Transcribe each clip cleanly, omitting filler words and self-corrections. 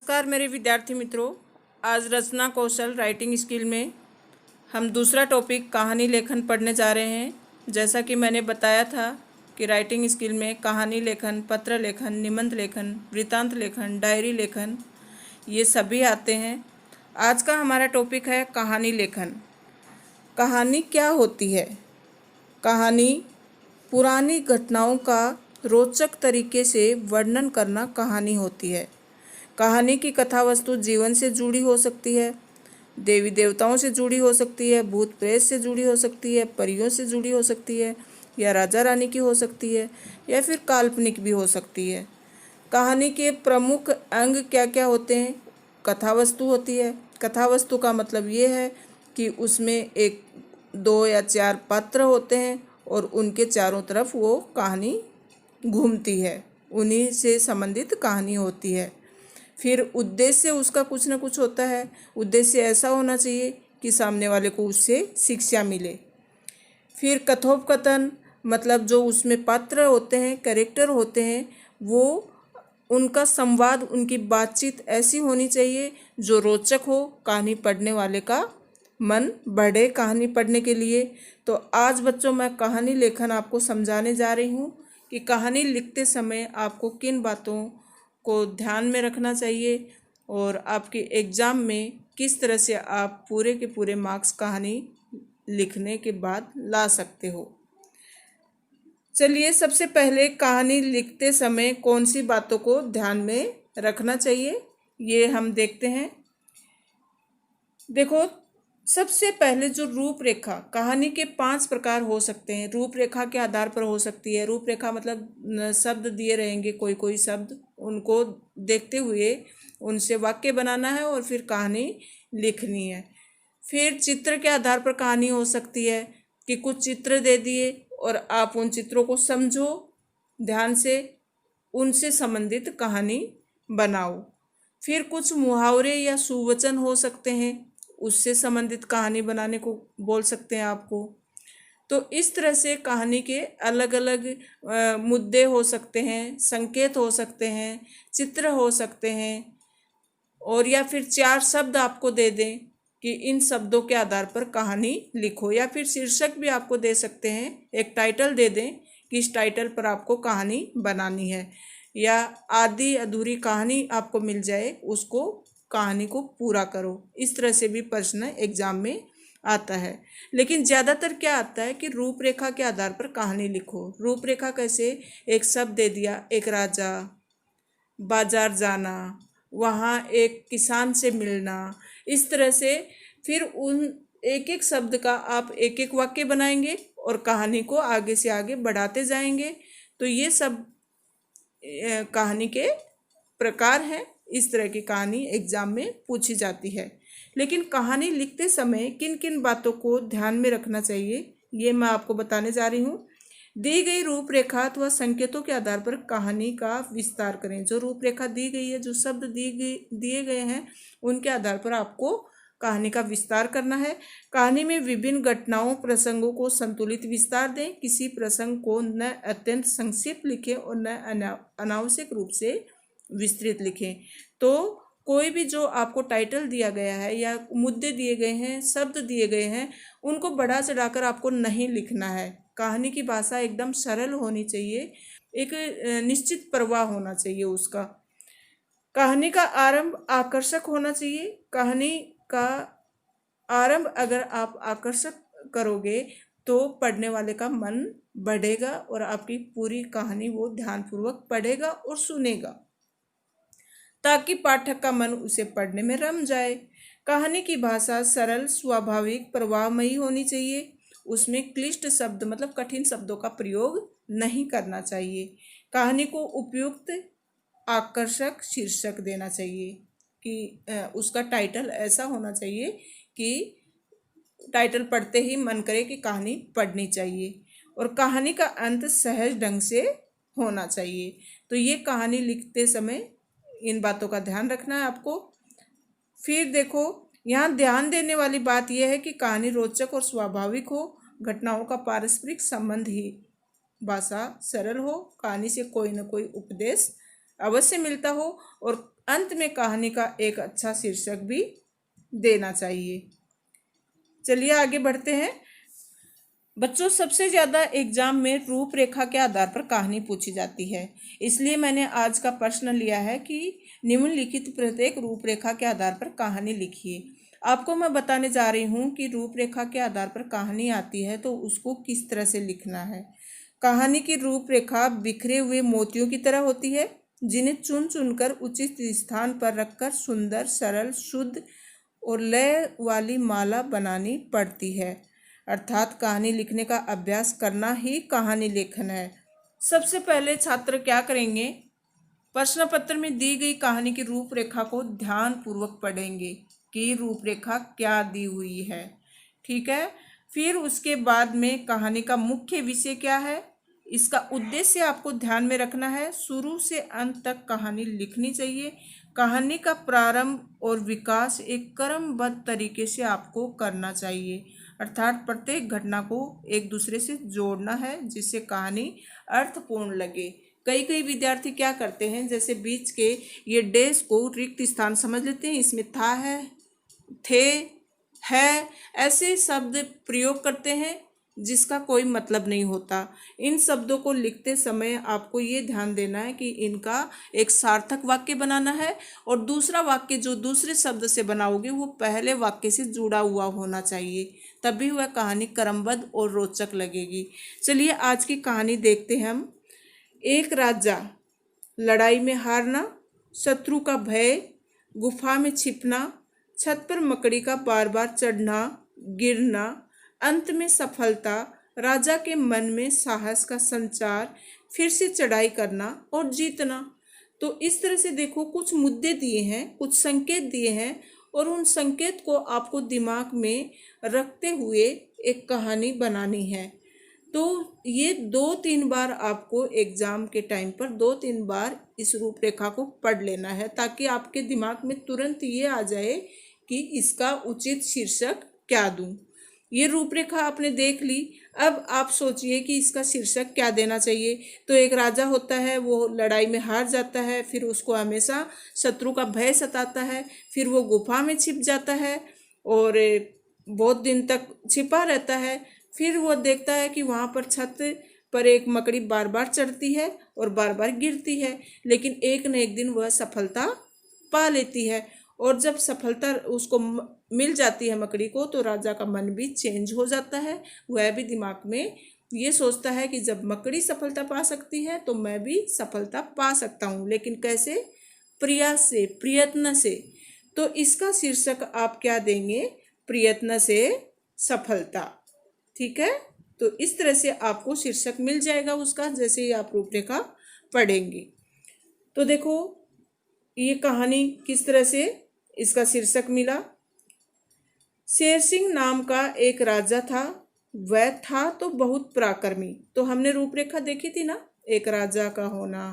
नमस्कार मेरे विद्यार्थी मित्रों। आज रचना कौशल राइटिंग स्किल में हम दूसरा टॉपिक कहानी लेखन पढ़ने जा रहे हैं। जैसा कि मैंने बताया था कि राइटिंग स्किल में कहानी लेखन, पत्र लेखन, निबंध लेखन, वृत्तांत लेखन, डायरी लेखन ये सभी आते हैं। आज का हमारा टॉपिक है कहानी लेखन। कहानी क्या होती है? कहानी पुरानी घटनाओं का रोचक तरीके से वर्णन करना कहानी होती है। कहानी की कथा वस्तु जीवन से जुड़ी हो सकती है, देवी देवताओं से जुड़ी हो सकती है, भूत प्रेत से जुड़ी हो सकती है, परियों से जुड़ी हो सकती है, या राजा रानी की हो सकती है, या फिर काल्पनिक भी हो सकती है। कहानी के प्रमुख अंग क्या क्या होते हैं? कथा वस्तु होती है। कथा वस्तु का मतलब ये है कि उसमें एक, दो या चार पात्र होते हैं और उनके चारों तरफ वो कहानी घूमती है, उन्हीं से संबंधित कहानी होती है। फिर उद्देश्य उसका कुछ ना कुछ होता है। उद्देश्य ऐसा होना चाहिए कि सामने वाले को उससे शिक्षा मिले। फिर कथोपकथन मतलब जो उसमें पात्र होते हैं, कैरेक्टर होते हैं, वो उनका संवाद, उनकी बातचीत ऐसी होनी चाहिए जो रोचक हो, कहानी पढ़ने वाले का मन बढ़े कहानी पढ़ने के लिए। तो आज बच्चों मैं कहानी लेखन आपको समझाने जा रही हूँ कि कहानी लिखते समय आपको किन बातों को ध्यान में रखना चाहिए और आपके एग्ज़ाम में किस तरह से आप पूरे के पूरे मार्क्स कहानी लिखने के बाद ला सकते हो। चलिए, सबसे पहले कहानी लिखते समय कौन सी बातों को ध्यान में रखना चाहिए ये हम देखते हैं। देखो, सबसे पहले जो रूपरेखा, कहानी के 5 प्रकार हो सकते हैं। रूपरेखा के आधार पर हो सकती है। रूपरेखा मतलब शब्द दिए रहेंगे, कोई कोई शब्द, उनको देखते हुए उनसे वाक्य बनाना है और फिर कहानी लिखनी है। फिर चित्र के आधार पर कहानी हो सकती है कि कुछ चित्र दे दिए और आप उन चित्रों को समझो ध्यान से, उनसे संबंधित कहानी बनाओ। फिर कुछ मुहावरे या सुवचन हो सकते हैं, उससे संबंधित कहानी बनाने को बोल सकते हैं आपको। तो इस तरह से कहानी के अलग अलग मुद्दे हो सकते हैं, संकेत हो सकते हैं, चित्र हो सकते हैं, और या फिर 4 शब्द आपको दे दें कि इन शब्दों के आधार पर कहानी लिखो, या फिर शीर्षक भी आपको दे सकते हैं, एक टाइटल दे दें कि इस टाइटल पर आपको कहानी बनानी है, या आधी अधूरी कहानी आपको मिल जाए, उसको कहानी को पूरा करो। इस तरह से भी प्रश्न एग्जाम में आता है। लेकिन ज़्यादातर क्या आता है कि रूपरेखा के आधार पर कहानी लिखो। रूपरेखा कैसे? एक शब्द दे दिया, एक राजा, बाजार जाना, वहाँ एक किसान से मिलना, इस तरह से फिर उन एक एक शब्द का आप एक एक वाक्य बनाएंगे और कहानी को आगे से आगे बढ़ाते जाएंगे। तो ये सब कहानी के प्रकार हैं। इस तरह की कहानी एग्जाम में पूछी जाती है। लेकिन कहानी लिखते समय किन किन बातों को ध्यान में रखना चाहिए ये मैं आपको बताने जा रही हूँ। दी गई रूपरेखा अथवा संकेतों के आधार पर कहानी का विस्तार करें। जो रूपरेखा दी गई है, जो शब्द दिए गए हैं, उनके आधार पर आपको कहानी का विस्तार करना है। कहानी में विभिन्न घटनाओं, प्रसंगों को संतुलित विस्तार दें। किसी प्रसंग को न अत्यंत संक्षिप्त लिखें और न अनावश्यक रूप से विस्तृत लिखें। तो कोई भी जो आपको टाइटल दिया गया है या मुद्दे दिए गए हैं, शब्द दिए गए हैं, उनको बढ़ा चढ़ाकर आपको नहीं लिखना है। कहानी की भाषा एकदम सरल होनी चाहिए, एक निश्चित प्रवाह होना चाहिए उसका। कहानी का आरंभ आकर्षक होना चाहिए। कहानी का आरंभ अगर आप आकर्षक करोगे तो पढ़ने वाले का मन बढ़ेगा और आपकी पूरी कहानी वो ध्यानपूर्वक पढ़ेगा और सुनेगा, ताकि पाठक का मन उसे पढ़ने में रम जाए। कहानी की भाषा सरल, स्वाभाविक, प्रवाहमयी होनी चाहिए। उसमें क्लिष्ट शब्द मतलब कठिन शब्दों का प्रयोग नहीं करना चाहिए। कहानी को उपयुक्त आकर्षक शीर्षक देना चाहिए कि उसका टाइटल ऐसा होना चाहिए कि टाइटल पढ़ते ही मन करे कि कहानी पढ़नी चाहिए, और कहानी का अंत सहज ढंग से होना चाहिए। तो ये कहानी लिखते समय इन बातों का ध्यान रखना है आपको। फिर देखो, यहाँ ध्यान देने वाली बात यह है कि कहानी रोचक और स्वाभाविक हो, घटनाओं का पारस्परिक संबंध ही, भाषा सरल हो, कहानी से कोई न कोई उपदेश अवश्य मिलता हो, और अंत में कहानी का एक अच्छा शीर्षक भी देना चाहिए। चलिए आगे बढ़ते हैं। बच्चों, सबसे ज़्यादा एग्जाम में रूपरेखा के आधार पर कहानी पूछी जाती है, इसलिए मैंने आज का प्रश्न लिया है कि निम्नलिखित प्रत्येक रूपरेखा के आधार पर कहानी लिखिए। आपको मैं बताने जा रही हूँ कि रूपरेखा के आधार पर कहानी आती है तो उसको किस तरह से लिखना है। कहानी की रूपरेखा बिखरे हुए मोतियों की तरह होती है, जिन्हें चुन चुनकर उचित स्थान पर रखकर सुंदर, सरल, शुद्ध और लय वाली माला बनानी पड़ती है। अर्थात कहानी लिखने का अभ्यास करना ही कहानी लेखन है। सबसे पहले छात्र क्या करेंगे, प्रश्न पत्र में दी गई कहानी की रूपरेखा को ध्यान पूर्वक पढ़ेंगे कि रूपरेखा क्या दी हुई है। ठीक है। फिर उसके बाद में कहानी का मुख्य विषय क्या है, इसका उद्देश्य आपको ध्यान में रखना है। शुरू से अंत तक कहानी लिखनी चाहिए। कहानी का प्रारंभ और विकास एक क्रमबद्ध तरीके से आपको करना चाहिए, अर्थात प्रत्येक घटना को एक दूसरे से जोड़ना है जिससे कहानी अर्थपूर्ण लगे। कई कई विद्यार्थी क्या करते हैं, जैसे बीच के ये डेज को रिक्त स्थान समझ लेते हैं, इसमें था है, थे, है, ऐसे शब्द प्रयोग करते हैं जिसका कोई मतलब नहीं होता। इन शब्दों को लिखते समय आपको ये ध्यान देना है कि इनका एक सार्थक वाक्य बनाना है और दूसरा वाक्य जो दूसरे शब्द से बनाओगे वो पहले वाक्य से जुड़ा हुआ होना चाहिए, तभी वह कहानी क्रमबद्ध और रोचक लगेगी। चलिए आज की कहानी देखते हैं हम। एक राजा, लड़ाई में हारना, शत्रु का भय, गुफा में छिपना, छत पर मकड़ी का बार बार चढ़ना, गिरना, अंत में सफलता, राजा के मन में साहस का संचार, फिर से चढ़ाई करना और जीतना। तो इस तरह से देखो, कुछ मुद्दे दिए हैं, कुछ संकेत दिए हैं और उन संकेत को आपको दिमाग में रखते हुए एक कहानी बनानी है। तो ये 2-3 बार आपको एग्जाम के टाइम पर 2-3 बार इस रूपरेखा को पढ़ लेना है, ताकि आपके दिमाग में तुरंत ये आ जाए कि इसका उचित शीर्षक क्या दूं। ये रूपरेखा आपने देख ली। अब आप सोचिए कि इसका शीर्षक क्या देना चाहिए। तो एक राजा होता है, वो लड़ाई में हार जाता है, फिर उसको हमेशा शत्रु का भय सताता है, फिर वो गुफा में छिप जाता है और बहुत दिन तक छिपा रहता है। फिर वो देखता है कि वहाँ पर छत पर एक मकड़ी बार बार चढ़ती है और बार बार गिरती है, लेकिन एक न एक दिन वह सफलता पा लेती है। और जब सफलता उसको मिल जाती है मकड़ी को, तो राजा का मन भी चेंज हो जाता है। वह भी दिमाग में ये सोचता है कि जब मकड़ी सफलता पा सकती है तो मैं भी सफलता पा सकता हूँ, लेकिन कैसे? प्रयास से, प्रयत्न से। तो इसका शीर्षक आप क्या देंगे? प्रयत्न से सफलता। ठीक है। तो इस तरह से आपको शीर्षक मिल जाएगा उसका, जैसे ही आप रूपरेखा पढ़ेंगे। तो देखो ये कहानी किस तरह से इसका शीर्षक मिला। शेर सिंह नाम का एक राजा था, वह था तो बहुत पराक्रमी। तो हमने रूपरेखा देखी थी ना, एक राजा का होना,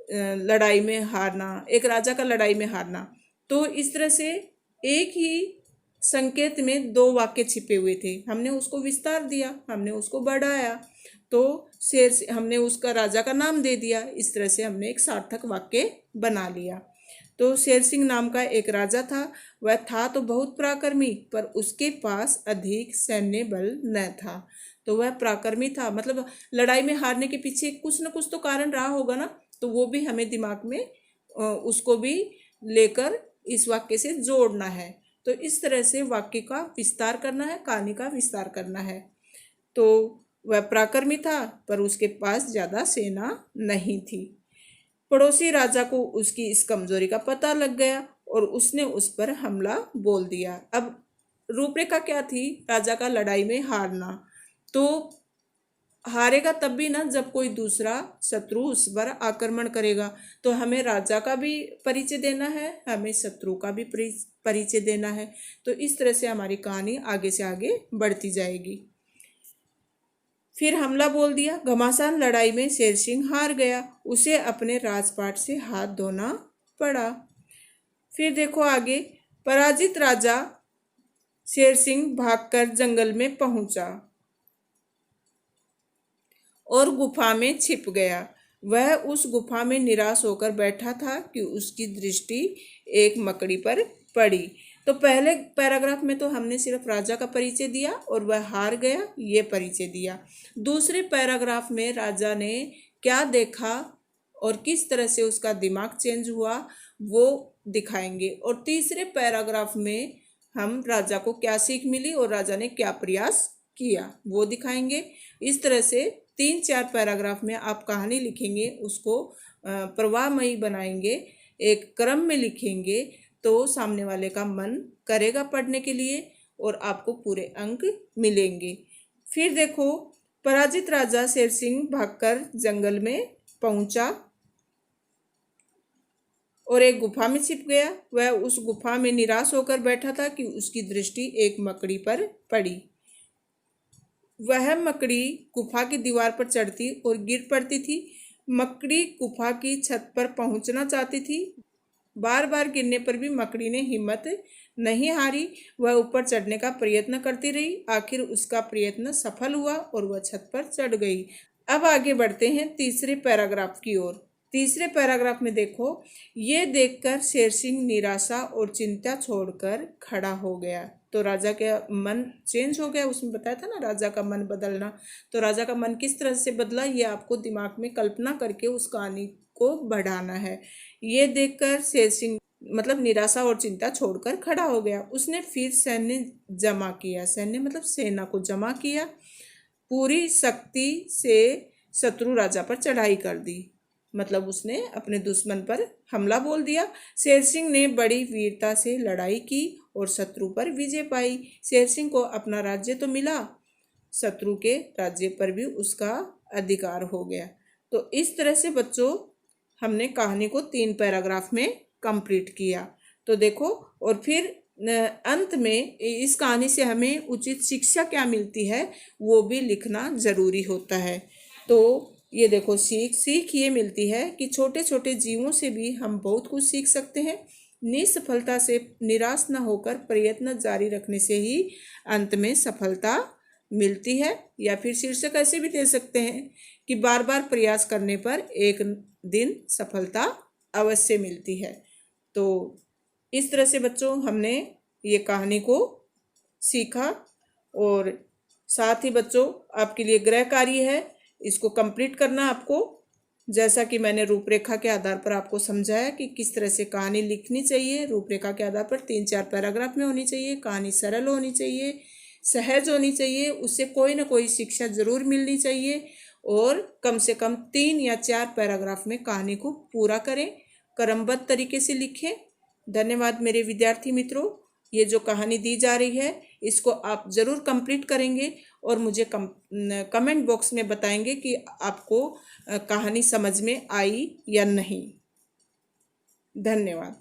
लड़ाई में हारना, एक राजा का लड़ाई में हारना। तो इस तरह से एक ही संकेत में 2 वाक्य छिपे हुए थे, हमने उसको विस्तार दिया, हमने उसको बढ़ाया, तो शेर हमने उसका राजा का नाम दे दिया। इस तरह से हमने एक सार्थक वाक्य बना लिया। तो शेर सिंह नाम का एक राजा था, वह था तो बहुत पराक्रमी, पर उसके पास अधिक सैन्य बल न था। तो वह पराक्रमी था, मतलब लड़ाई में हारने के पीछे कुछ न कुछ तो कारण रहा होगा ना, तो वो भी हमें दिमाग में उसको भी लेकर इस वाक्य से जोड़ना है। तो इस तरह से वाक्य का विस्तार करना है, कहानी का विस्तार करना है। तो वह पराक्रमी था, पर उसके पास ज़्यादा सेना नहीं थी। पड़ोसी राजा को उसकी इस कमजोरी का पता लग गया और उसने उस पर हमला बोल दिया। अब रूपरेखा क्या थी? राजा का लड़ाई में हारना। तो हारेगा तब भी ना जब कोई दूसरा शत्रु उस पर आक्रमण करेगा। तो हमें राजा का भी परिचय देना है, हमें शत्रु का भी परिचय देना है। तो इस तरह से हमारी कहानी आगे से आगे बढ़ती जाएगी। फिर हमला बोल दिया। घमासान लड़ाई में शेर सिंह हार गया, उसे अपने राजपाट से हाथ धोना पड़ा। फिर देखो आगे, पराजित राजा शेर सिंह भागकर जंगल में पहुंचा और गुफा में छिप गया। वह उस गुफा में निराश होकर बैठा था कि उसकी दृष्टि एक मकड़ी पर पड़ी। तो पहले पैराग्राफ में तो हमने सिर्फ राजा का परिचय दिया और वह हार गया, ये परिचय दिया। दूसरे पैराग्राफ में राजा ने क्या देखा और किस तरह से उसका दिमाग चेंज हुआ वो दिखाएंगे। और तीसरे पैराग्राफ में हम राजा को क्या सीख मिली और राजा ने क्या प्रयास किया वो दिखाएंगे। इस तरह से 3-4 पैराग्राफ में आप कहानी लिखेंगे, उसको प्रवाहमयी बनाएंगे, एक क्रम में लिखेंगे, तो सामने वाले का मन करेगा पढ़ने के लिए और आपको पूरे अंक मिलेंगे। फिर देखो, पराजित राजा शेर सिंह भागकर जंगल में पहुंचा और एक गुफा में छिप गया। वह उस गुफा में निराश होकर बैठा था कि उसकी दृष्टि एक मकड़ी पर पड़ी। वह मकड़ी गुफा की दीवार पर चढ़ती और गिर पड़ती थी। मकड़ी गुफा की छत पर पहुंचना चाहती थी। बार बार गिरने पर भी मकड़ी ने हिम्मत नहीं हारी। वह ऊपर चढ़ने का प्रयत्न करती रही। आखिर उसका प्रयत्न सफल हुआ और वह छत पर चढ़ गई। अब आगे बढ़ते हैं तीसरे पैराग्राफ की ओर। तीसरे पैराग्राफ में देखो, ये देखकर शेर सिंह निराशा और चिंता छोड़कर खड़ा हो गया। तो राजा का मन चेंज हो गया। उसमें बताया था ना राजा का मन बदलना। तो राजा का मन किस तरह से बदला ये आपको दिमाग में कल्पना करके उस कहानी को बढ़ाना है। ये देखकर शेर सिंह मतलब निराशा और चिंता छोड़कर खड़ा हो गया। उसने फिर सैन्य जमा किया। सैन्य मतलब सेना को जमा किया। पूरी शक्ति से शत्रु राजा पर चढ़ाई कर दी। मतलब उसने अपने दुश्मन पर हमला बोल दिया। शेर सिंह ने बड़ी वीरता से लड़ाई की और शत्रु पर विजय पाई। शेर सिंह को अपना राज्य तो मिला, शत्रु के राज्य पर भी उसका अधिकार हो गया। तो इस तरह से बच्चों हमने कहानी को 3 पैराग्राफ में कंप्लीट किया। तो देखो, और फिर अंत में इस कहानी से हमें उचित शिक्षा क्या मिलती है वो भी लिखना ज़रूरी होता है। तो ये देखो, सीख ये मिलती है कि छोटे छोटे जीवों से भी हम बहुत कुछ सीख सकते हैं। निसफलता से निराश न होकर प्रयत्न जारी रखने से ही अंत में सफलता मिलती है। या फिर शीर्षक ऐसे भी दे सकते हैं कि बार बार प्रयास करने पर एक दिन सफलता अवश्य मिलती है। तो इस तरह से बच्चों हमने ये कहानी को सीखा। और साथ ही बच्चों आपके लिए गृह कार्य है, इसको कंप्लीट करना आपको। जैसा कि मैंने रूपरेखा के आधार पर आपको समझाया कि किस तरह से कहानी लिखनी चाहिए। रूपरेखा के आधार पर 3-4 पैराग्राफ में होनी चाहिए। कहानी सरल होनी चाहिए, सहज होनी चाहिए, उससे कोई ना कोई शिक्षा जरूर मिलनी चाहिए। और कम से कम 3 या 4 पैराग्राफ में कहानी को पूरा करें, क्रमबद्ध तरीके से लिखें। धन्यवाद मेरे विद्यार्थी मित्रों। ये जो कहानी दी जा रही है इसको आप ज़रूर कंप्लीट करेंगे और मुझे कमेंट बॉक्स में बताएंगे कि आपको कहानी समझ में आई या नहीं। धन्यवाद।